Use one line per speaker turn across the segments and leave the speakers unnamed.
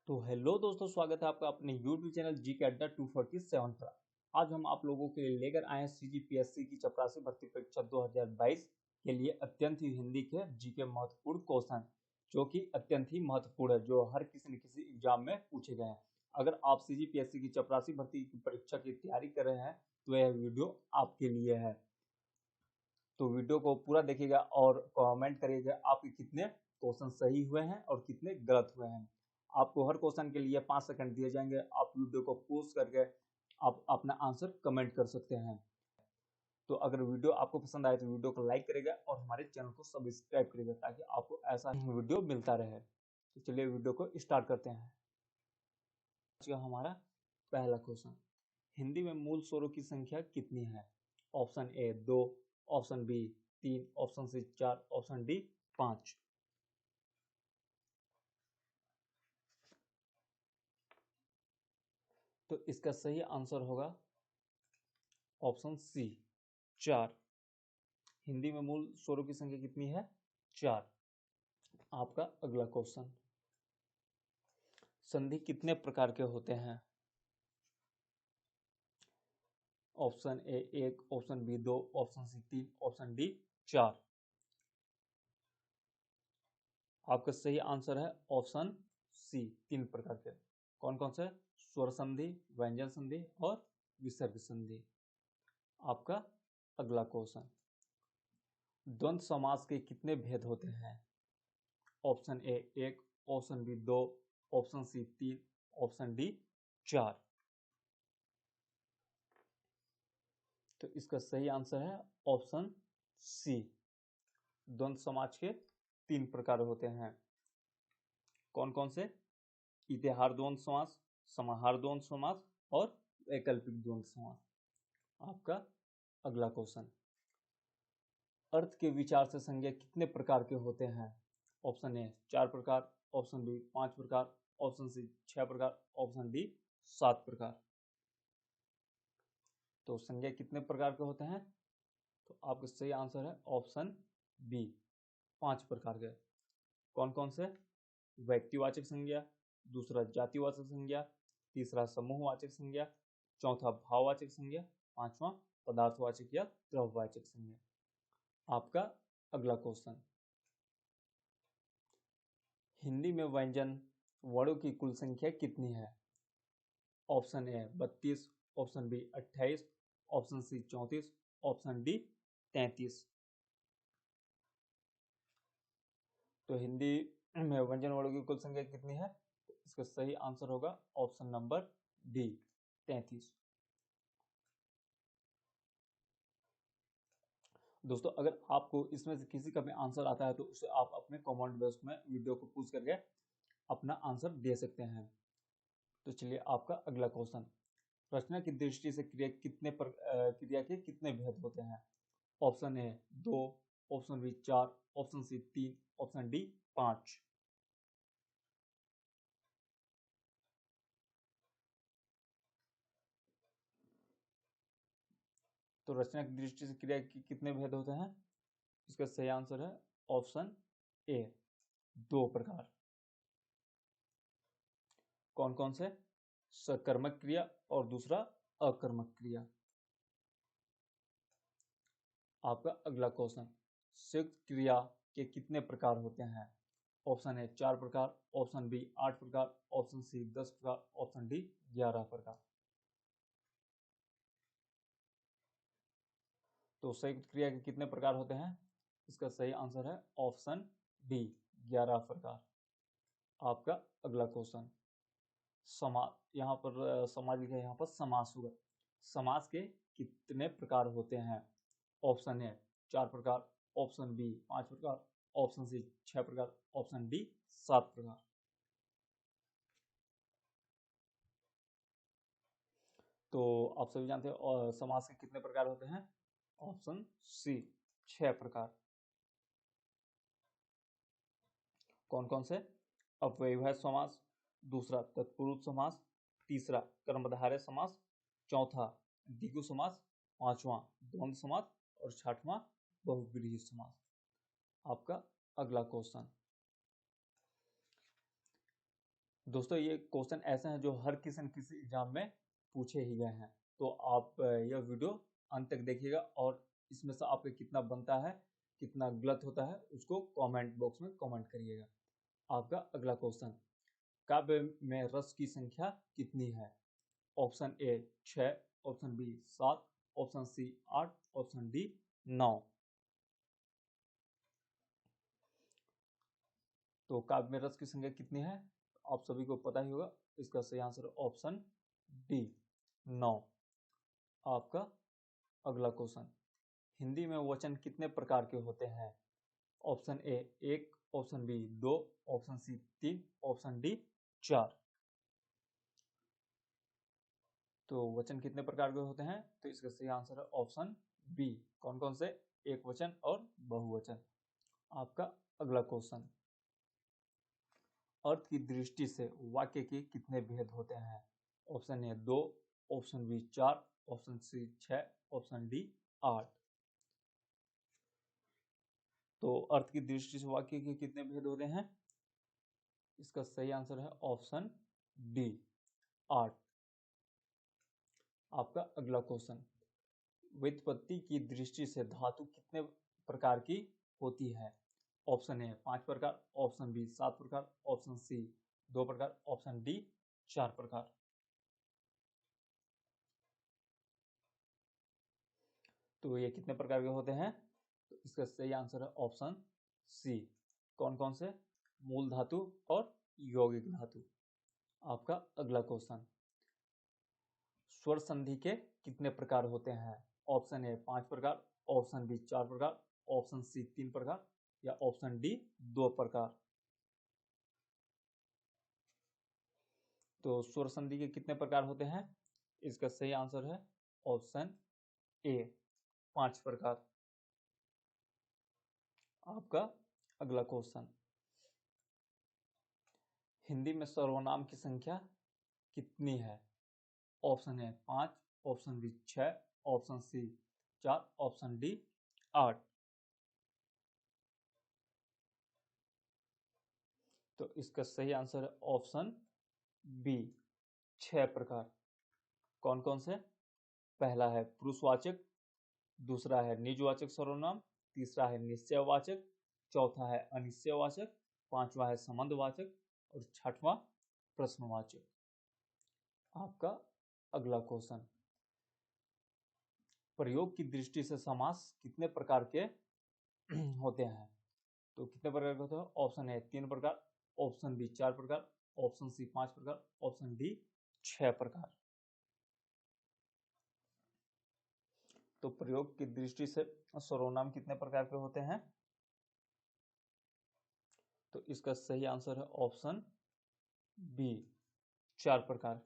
तो हेलो दोस्तों, स्वागत है आपका अपने YouTube चैनल जी के अड्डा 247 पर। आज हम आप लोगों के लिए लेकर आए हैं CGPSC की चपरासी भर्ती परीक्षा 2022 के लिए अत्यंत ही हिंदी के जी के महत्वपूर्ण क्वेश्चन, जो कि अत्यंत ही महत्वपूर्ण है, जो हर किसी न किसी एग्जाम में पूछे गए हैं। अगर आप CGPSC की चपरासी भर्ती की परीक्षा की तैयारी कर रहे हैं तो यह वीडियो आपके लिए है। तो वीडियो को पूरा देखिएगा और कमेंट करिएगा आपके कितने क्वेश्चन सही हुए हैं और कितने गलत हुए हैं। आपको हर क्वेश्चन के लिए 5 सेकंड दिए जाएंगे। आप वीडियो को पॉज करके आप अपना आंसर कमेंट कर सकते हैं। तो अगर वीडियो आपको पसंद आए तो वीडियो को लाइक करेगा और हमारे चैनल को सब्सक्राइब करेगा ताकि आपको ऐसा ही वीडियो मिलता रहे। तो चलिए वीडियो को स्टार्ट करते हैं। आज का हमारा पहला क्वेश्चन, हिंदी में मूल स्वरों की संख्या कितनी है? Option A 2, option B 3, option C 4, option D 5। तो इसका सही आंसर होगा ऑप्शन सी 4। हिंदी में मूल स्वरों की संख्या कितनी है? 4। आपका अगला क्वेश्चन, संधि कितने प्रकार के होते हैं? Option A 1, option B 2, option C 3, option D 4। आपका सही आंसर है ऑप्शन सी 3 प्रकार के। कौन कौन से? स्वर संधि, व्यंजन संधि और विसर्ग संधि। आपका अगला क्वेश्चन, द्वंद्व समास के कितने भेद होते हैं? Option A 1, option B 2, option C 3, option D 4। तो इसका सही आंसर है ऑप्शन सी। द्वंद्व समाज के 3 प्रकार होते हैं। कौन कौन से? इतिहार द्वंद्व समास, समाहार द्वंद्व समास और वैकल्पिक द्वंद्व समास। आपका अगला क्वेश्चन, अर्थ के विचार से संज्ञा कितने प्रकार के होते हैं? ऑप्शन ए 4 प्रकार, ऑप्शन बी 5 प्रकार, ऑप्शन सी 6 प्रकार, ऑप्शन डी 7 प्रकार। तो संज्ञा कितने प्रकार के होते हैं? तो आपका सही आंसर है ऑप्शन बी 5 प्रकार के। कौन कौन से? व्यक्तिवाचक संज्ञा, दूसरा जातिवाचक संज्ञा, तीसरा समूहवाचक संज्ञा, चौथा भाववाचक संज्ञा, पांचवा पदार्थवाचक या द्रव्यवाचक संज्ञा। आपका अगला क्वेश्चन, हिंदी में व्यंजन वर्णों की कुल संख्या कितनी है? Option A 32, option B 28, option C 34, option D 33। तो हिंदी में व्यंजन वर्णों की कुल संख्या कितनी है? तो इसका सही आंसर होगा ऑप्शन नंबर डी 33। दोस्तों, अगर आपको इसमें से किसी का भी आंसर आता है तो उसे आप अपने कमेंट बॉक्स में वीडियो को पूछ करके अपना आंसर दे सकते हैं। तो चलिए आपका अगला क्वेश्चन, रचना की दृष्टि से क्रिया के कितने भेद होते हैं? Option A 2, option B 4, option C 3, option D 5। तो रचना की दृष्टि से क्रिया के कितने भेद होते हैं? इसका सही आंसर है ऑप्शन ए 2 प्रकार। कौन कौन से? सकर्मक क्रिया और दूसरा अकर्मक क्रिया। आपका अगला क्वेश्चन, संयुक्त क्रिया के कितने प्रकार होते हैं? ऑप्शन ए 4 प्रकार, ऑप्शन बी 8 प्रकार, ऑप्शन सी 10 प्रकार, ऑप्शन डी 11 प्रकार। तो संयुक्त क्रिया के कितने प्रकार होते हैं? इसका सही आंसर है ऑप्शन डी 11 प्रकार। आपका अगला क्वेश्चन, यहाँ पर समाज लिखा है, यहाँ पर समास होगा। समास के कितने प्रकार होते हैं? ऑप्शन ए 4 प्रकार, ऑप्शन बी 5 प्रकार, ऑप्शन सी 6 प्रकार, ऑप्शन डी 7 प्रकार। तो आप सभी जानते हैं समास के कितने प्रकार होते हैं? ऑप्शन सी 6 प्रकार। कौन कौन से? अव्ययभाव समास, दूसरा तत्पुरुष समास, तीसरा कर्मधारय समास, चौथा द्विगु समास, पांचवा द्वंद्व समास और छठवां बहुव्रीहि समास। आपका अगला क्वेश्चन, दोस्तों ये क्वेश्चन ऐसे हैं जो हर किसी न किसी एग्जाम में पूछे ही गए हैं, तो आप यह वीडियो अंत तक देखिएगा और इसमें से आपके कितना बनता है, कितना गलत होता है, उसको कमेंट बॉक्स में कमेंट करिएगा। आपका अगला क्वेश्चन, काव्य में रस की संख्या कितनी है? Option A 6, option B 7, option C 8, option D 9। तो काव्य में रस की संख्या कितनी है आप सभी को पता ही होगा, इसका सही आंसर ऑप्शन डी 9। आपका अगला क्वेश्चन, हिंदी में वचन कितने प्रकार के होते हैं? Option A 1, option B 2, option C 3, option D 4। तो वचन कितने प्रकार के होते हैं? तो इसका सही आंसर है ऑप्शन बी। कौन कौन से? एक वचन और बहुवचन। आपका अगला क्वेश्चन, अर्थ की दृष्टि से वाक्य के कितने भेद होते हैं? Option A 2, option B 4, option C 6, option D 8। तो अर्थ की दृष्टि से वाक्य के कितने भेद होते हैं? इसका सही आंसर है ऑप्शन डी 8। आपका अगला क्वेश्चन, व्युत्पत्ति की दृष्टि से धातु कितने प्रकार की होती है? ऑप्शन ए 5 प्रकार, ऑप्शन बी 7 प्रकार, ऑप्शन सी 2 प्रकार, ऑप्शन डी 4 प्रकार। तो ये कितने प्रकार के होते हैं? तो इसका सही आंसर है ऑप्शन सी। कौन कौन से? मूल धातु और यौगिक धातु। आपका अगला क्वेश्चन, स्वर संधि के कितने प्रकार होते हैं? ऑप्शन ए 5 प्रकार, ऑप्शन बी 4 प्रकार, ऑप्शन सी 3 प्रकार या ऑप्शन डी 2 प्रकार। तो स्वर संधि के कितने प्रकार होते हैं? इसका सही आंसर है ऑप्शन ए 5 प्रकार। आपका अगला क्वेश्चन, हिंदी में सर्वनाम की संख्या कितनी है? Option A 5, option B 6, option C 4, option D 8। तो इसका सही आंसर है ऑप्शन बी 6 प्रकार। कौन कौन से? पहला है पुरुषवाचक, दूसरा है निजवाचक सर्वनाम, तीसरा है निश्चयवाचक, चौथा है अनिश्चयवाचक, पांचवा है संबंधवाचक और छठवां प्रश्नवाचक। आपका अगला क्वेश्चन, प्रयोग की दृष्टि से समास कितने प्रकार के होते हैं? तो कितने प्रकार के होते हैं? ऑप्शन ए 3 प्रकार, ऑप्शन बी 4 प्रकार, ऑप्शन सी 5 प्रकार, ऑप्शन डी 6 प्रकार। तो प्रयोग की दृष्टि से सर्वनाम कितने प्रकार के होते हैं? तो इसका सही आंसर है ऑप्शन बी 4 प्रकार।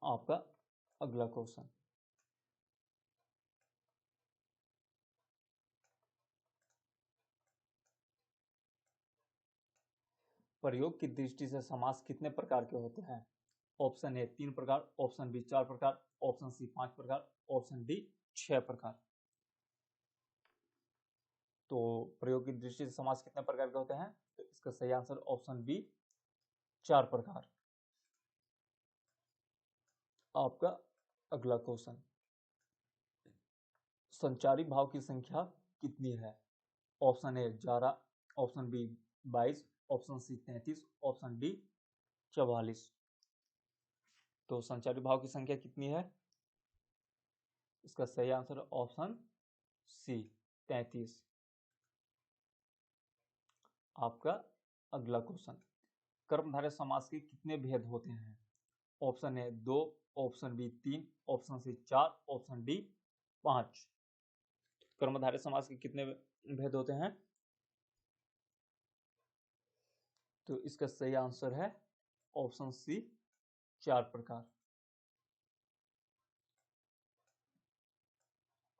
आपका अगला क्वेश्चन, प्रयोग की दृष्टि से समास कितने प्रकार के होते हैं? ऑप्शन ए 3 प्रकार, ऑप्शन बी 4 प्रकार, ऑप्शन सी 5 प्रकार, ऑप्शन डी 6 प्रकार। तो प्रयोग की दृष्टि से समास कितने प्रकार के होते हैं? तो इसका सही आंसर ऑप्शन बी 4 प्रकार। आपका अगला क्वेश्चन, संचारी भाव की संख्या कितनी है? Option A 11, option B 22, option C 33, option D 44। तो संचारी भाव की संख्या कितनी है? इसका सही आंसर है ऑप्शन सी 33। आपका अगला क्वेश्चन, कर्मधारय समास के कितने भेद होते हैं? Option A 2, option B 3, option C 4, option D 5। कर्मधारय समास के कितने भेद होते हैं? तो इसका सही आंसर है ऑप्शन सी 4 प्रकार।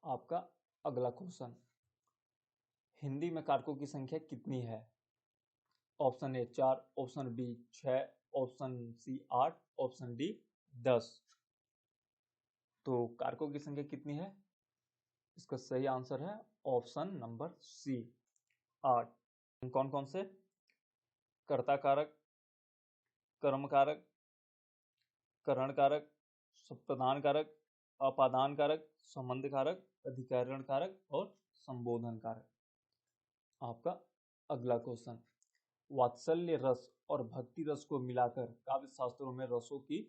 आपका अगला क्वेश्चन, हिंदी में कारकों की संख्या कितनी है? Option A 4, option B 6, option C 8, option D 10। तो कारकों की संख्या कितनी है? इसका सही आंसर है ऑप्शन नंबर सी 8 कौन कौन से? कर्ता कारक, कर्म कारक, करण कारक, प्रदान कारक, अपादान कारक, संबंध कारक, अधिकरण कारक और संबोधन कारक। आपका अगला क्वेश्चन, वात्सल्य रस और भक्ति रस को मिलाकर काव्य शास्त्रों में रसों की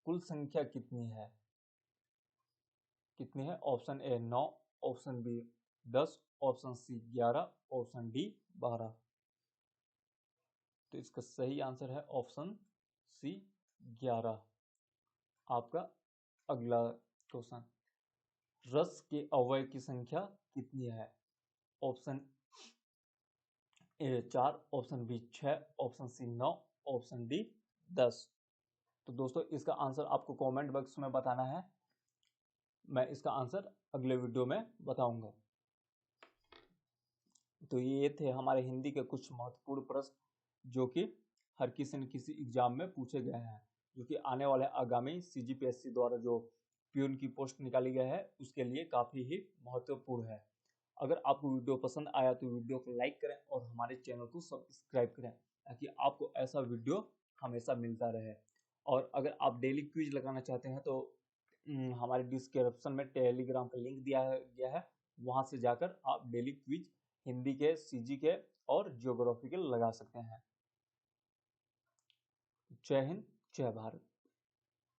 कुल संख्या कितनी है? कितनी है? Option A 9, option B 10, option C 11, option D 12। तो इसका सही आंसर है ऑप्शन सी 11। आपका अगला क्वेश्चन, रस के अवयव की संख्या कितनी है? Option A 4, option B 6, option C 9, option D 10। तो दोस्तों इसका आंसर आपको कमेंट बॉक्स में बताना है, मैं इसका आंसर अगले वीडियो में बताऊंगा। तो ये थे हमारे हिंदी के कुछ महत्वपूर्ण प्रश्न जो कि हर किसी न किसी एग्जाम में पूछे गए हैं, जो कि आने वाले आगामी सीजीपीएससी द्वारा जो प्यून की पोस्ट निकाली गई है उसके लिए काफ़ी ही महत्वपूर्ण है। अगर आपको वीडियो पसंद आया तो वीडियो को लाइक करें और हमारे चैनल को सब्सक्राइब करें ताकि आपको ऐसा वीडियो हमेशा मिलता रहे। और अगर आप डेली क्विज लगाना चाहते हैं तो हमारे डिस्क्रिप्शन में टेलीग्राम का लिंक दिया गया है, वहाँ से जाकर आप डेली क्विज हिंदी के, सीजी के और ज्योग्राफी के लगा सकते हैं। जय हिंद, जय भारत।